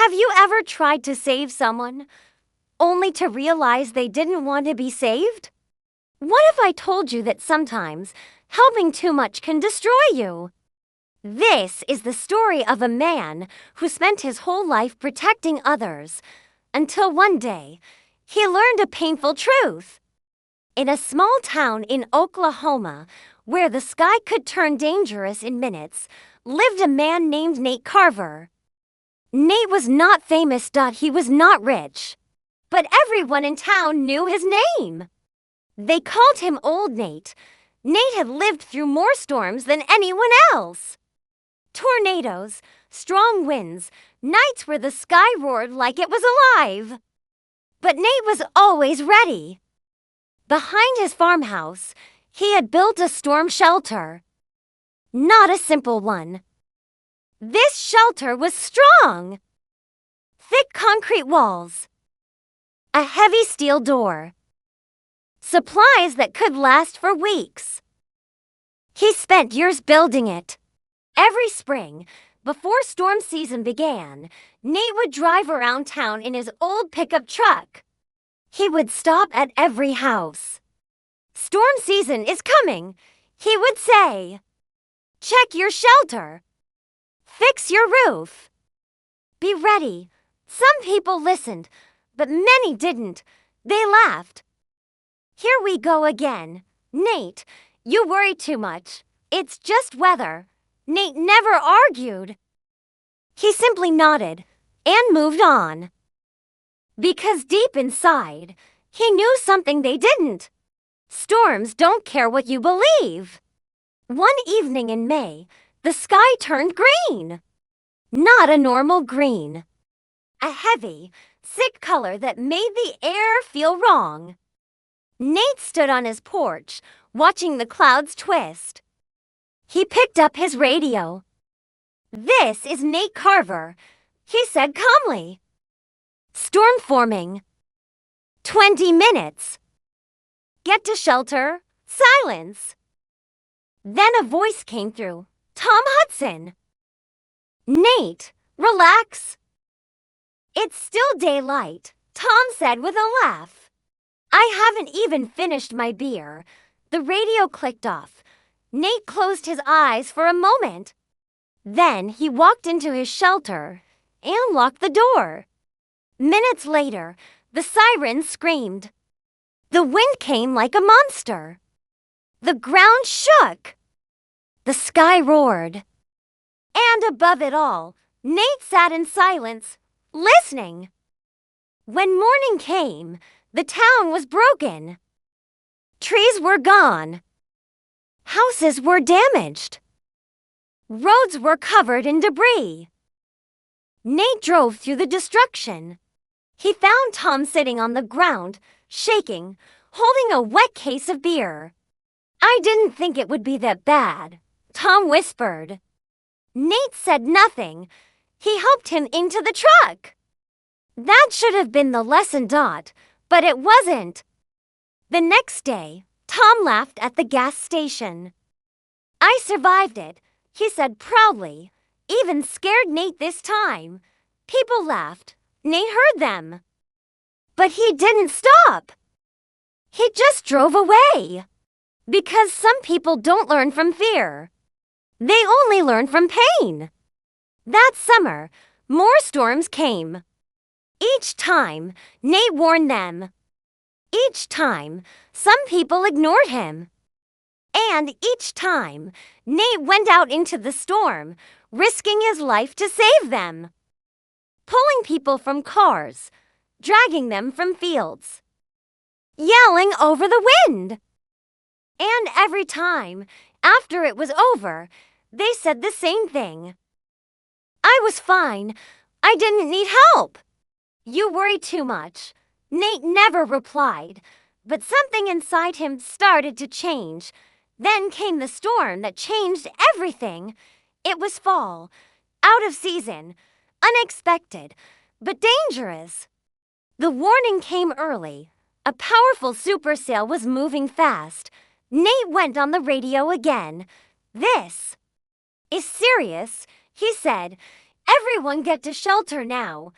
Have you ever tried to save someone, only to realize they didn't want to be saved? What if I told you that sometimes helping too much can destroy you? This is the story of a man who spent his whole life protecting others, until one day, he learned a painful truth. In a small town in Oklahoma, where the sky could turn dangerous in minutes, lived a man named Nate Carver. Nate was not famous. He was not rich. But everyone in town knew his name. They called him Old Nate. Nate had lived through more storms than anyone else. Tornadoes, strong winds, nights where the sky roared like it was alive. But Nate was always ready. Behind his farmhouse, he had built a storm shelter. Not a simple one. This shelter was strong. Thick concrete walls. A heavy steel door. Supplies that could last for weeks. He spent years building it. Every spring, before storm season began, Nate would drive around town in his old pickup truck. He would stop at every house. "Storm season is coming," he would say. "Check your shelter. Fix your roof. Be ready." Some people listened, but many didn't. They laughed. "Here we go again. Nate, you worry too much. It's just weather." Nate never argued. He simply nodded and moved on. Because deep inside, he knew something they didn't. Storms don't care what you believe. One evening in May, the sky turned green. Not a normal green. A heavy, sick color that made the air feel wrong. Nate stood on his porch, watching the clouds twist. He picked up his radio. "This is Nate Carver," he said calmly. "Storm forming. 20 minutes. Get to shelter. Silence." Then a voice came through. "Tom Hudson." "Nate, relax. It's still daylight," Tom said with a laugh. "I haven't even finished my beer." The radio clicked off. Nate closed his eyes for a moment. Then he walked into his shelter and locked the door. Minutes later, the sirens screamed. The wind came like a monster. The ground shook. The sky roared. And above it all, Nate sat in silence, listening. When morning came, the town was broken. Trees were gone. Houses were damaged. Roads were covered in debris. Nate drove through the destruction. He found Tom sitting on the ground, shaking, holding a wet case of beer. "I didn't think it would be that bad," Tom whispered. Nate said nothing. He helped him into the truck. That should have been the lesson, but it wasn't. The next day, Tom laughed at the gas station. "I survived it," he said proudly. Even scared Nate this time. People laughed. Nate heard them. But he didn't stop. He just drove away. Because some people don't learn from fear. They only learn from pain. That summer, more storms came. Each time, Nate warned them. Each time, some people ignored him. And each time, Nate went out into the storm, risking his life to save them. Pulling people from cars, dragging them from fields, yelling over the wind. And every time, after it was over, they said the same thing. "I was fine. I didn't need help." "You worry too much." Nate never replied, but something inside him started to change. Then came the storm that changed everything. It was fall, out of season, unexpected, but dangerous. The warning came early. A powerful supercell was moving fast. Nate went on the radio again. "This is serious," he said. Everyone get to shelter now.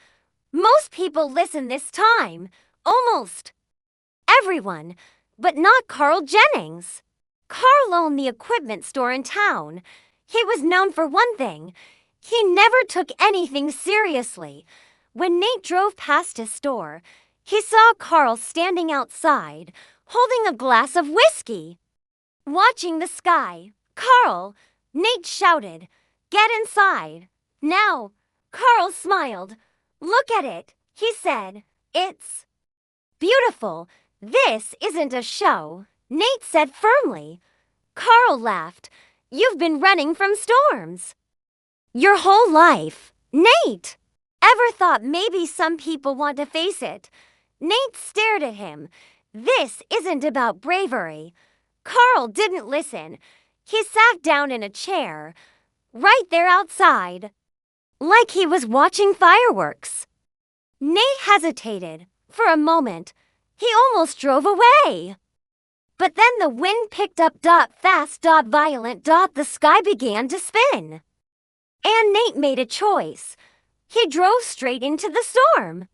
Most people listen this time. Almost everyone, but not Carl Jennings. Carl owned the equipment store in town. He was known for one thing. He never took anything seriously. When Nate drove past his store, he saw Carl standing outside, holding a glass of whiskey. Watching the sky, Carl, Nate shouted, "Get inside!" Now, Carl smiled. "Look at it," he said. "It's beautiful. This isn't a show," Nate said firmly. Carl laughed. "You've been running from storms your whole life, Nate. Ever thought maybe some people want to face it?" Nate stared at him. "This isn't about bravery." Carl didn't listen. He sat down in a chair, right there outside, like he was watching fireworks. Nate hesitated. For a moment, he almost drove away. But then the wind picked up. Fast. Violent. The sky began to spin. And Nate made a choice. He drove straight into the storm.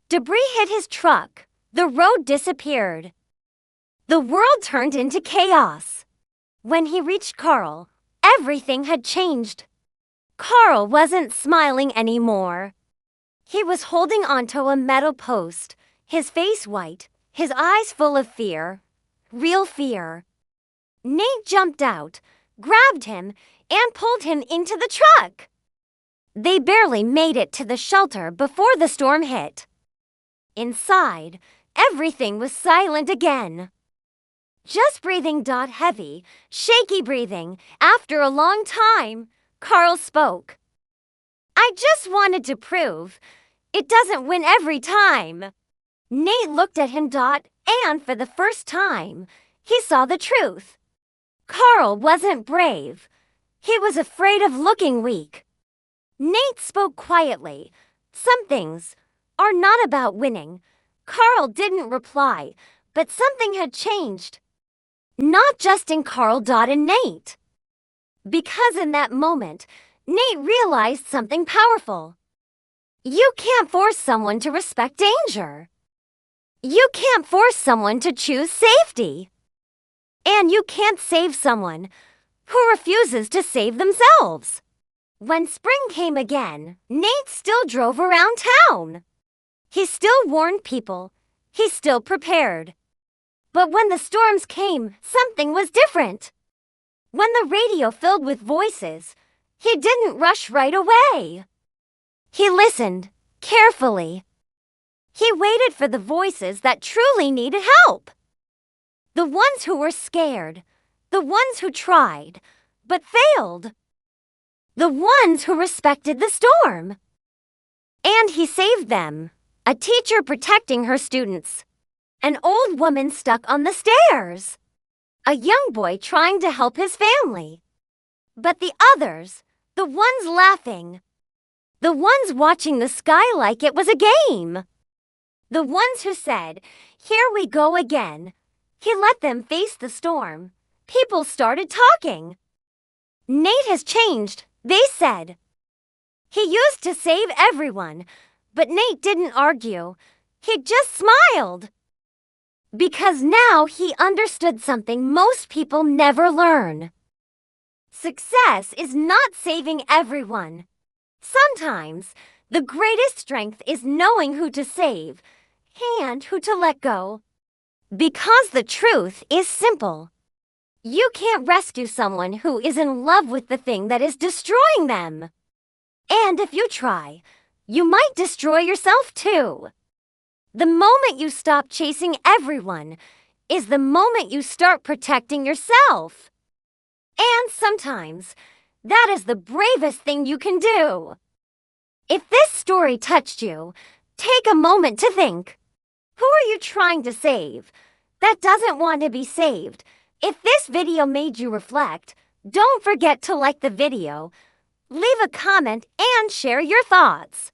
Debris hit his truck. The road disappeared. The world turned into chaos. When he reached Carl, everything had changed. Carl wasn't smiling anymore. He was holding onto a metal post, his face white, his eyes full of fear. Real fear. Nate jumped out, grabbed him, and pulled him into the truck. They barely made it to the shelter before the storm hit. Inside, everything was silent again. Just breathing. Heavy, shaky breathing. After a long time, Carl spoke. "I just wanted to prove it doesn't win every time." Nate looked at him. And for the first time, he saw the truth. Carl wasn't brave. He was afraid of looking weak. Nate spoke quietly. "Some things are not about winning." Carl didn't reply, but something had changed. Not just in Carl. And Nate. Because in that moment, Nate realized something powerful. You can't force someone to respect danger. You can't force someone to choose safety. And you can't save someone who refuses to save themselves. When spring came again, Nate still drove around town. He still warned people. He still prepared. But when the storms came, something was different. When the radio filled with voices, he didn't rush right away. He listened carefully. He waited for the voices that truly needed help. The ones who were scared. The ones who tried, but failed. The ones who respected the storm. And he saved them. A teacher protecting her students. An old woman stuck on the stairs. A young boy trying to help his family. But the others, the ones laughing. The ones watching the sky like it was a game. The ones who said, "Here we go again." He let them face the storm. People started talking. "Nate has changed," they said. "He used to save everyone." But Nate didn't argue. He just smiled. Because now he understood something most people never learn. Success is not saving everyone. Sometimes, the greatest strength is knowing who to save and who to let go. Because the truth is simple. You can't rescue someone who is in love with the thing that is destroying them. And if you try, you might destroy yourself too. The moment you stop chasing everyone is the moment you start protecting yourself. And sometimes, that is the bravest thing you can do. If this story touched you, take a moment to think. Who are you trying to save that doesn't want to be saved? If this video made you reflect, don't forget to like the video, leave a comment, and share your thoughts.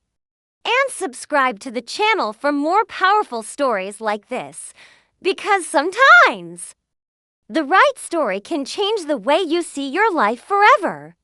And subscribe to the channel for more powerful stories like this. Because sometimes, the right story can change the way you see your life forever.